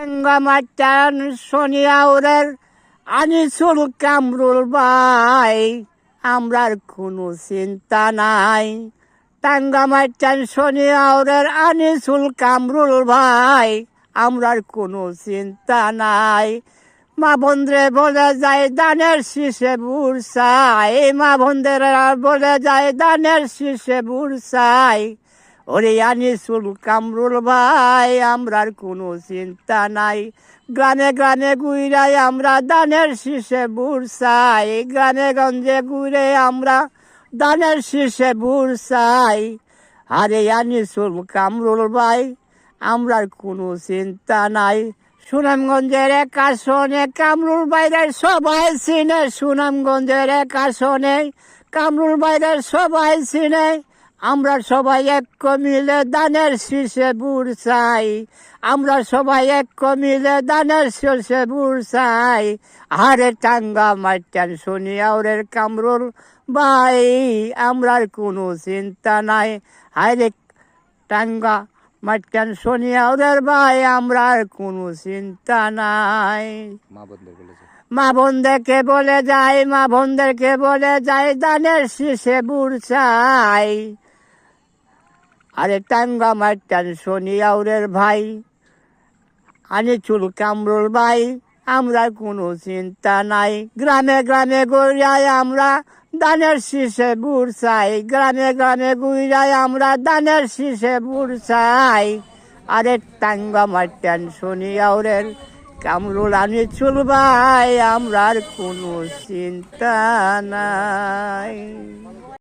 টাঙ্গামাটান সোনিয়াউরের আনিসুল কামরুল ভাই, আমরার কোনো চিন্তা নাই। টাঙ্গামাটান সোনিয়াউরের আনিসুল কামরুল ভাই, আমরার কোনো চিন্তা নাই। মা বন্ধরে বলে যায় দানের শীষে বুড়সাই, মা বন্ধেরা বলে যায় দানের শীষে বুড়সাই। ওরে আনিসুল কামরুল ভাই, আমরার কোনো চিন্তা নাই। গ্রামে গ্রামে ঘুরাই আমরা দানের শীষে বুড়সাই, গ্রামে গঞ্জে ঘুরে আমরা দানের শীষে বুড়সাই। আরে আনিসুল কামরুল ভাই, আমরার কোনো চিন্তা নাই। সুনামগঞ্জের এক আসনে কামরুল ভাইয়ের সবাই চিনে, সুনামগঞ্জের এক আসনে কামরুল ভাইয়ের সবাই চিনে। আমরা সবাই এক মিলে দানের শীষে বুড়সাই, আমরা সবাই এক মিলে দানের শীষে বুড়সাই। আরে টাঙ্গামাটান সোনিয়াউরের কামরুল ভাই, আমরার কোনো চিন্তা নাই। আরে টাঙ্গামাটান সোনিয়াউরের ভাই, আমরার কোনো চিন্তা নাই। মা বোনদেরকে বলে যায়, মা বোনদেরকে বলে যায় দানের শীষে বুড়সাই। আরে টাঙ্গামাটান সোনিয়াউরের ভাই, আনিসুল কামরুল ভাই, আমরা কোনো চিন্তা নাই। গ্রামে গ্রামে ঘুরাই আমরা দানের শীষে বুড়সাই, গ্রামে গ্রামে ঘুরাই আমরা দানের শীষে বুড়সাই। আরে টাঙ্গামাটান সোনিয়াউরের কামরুল আনিসুল ভাই, আমরার কোনো চিন্তা নাই।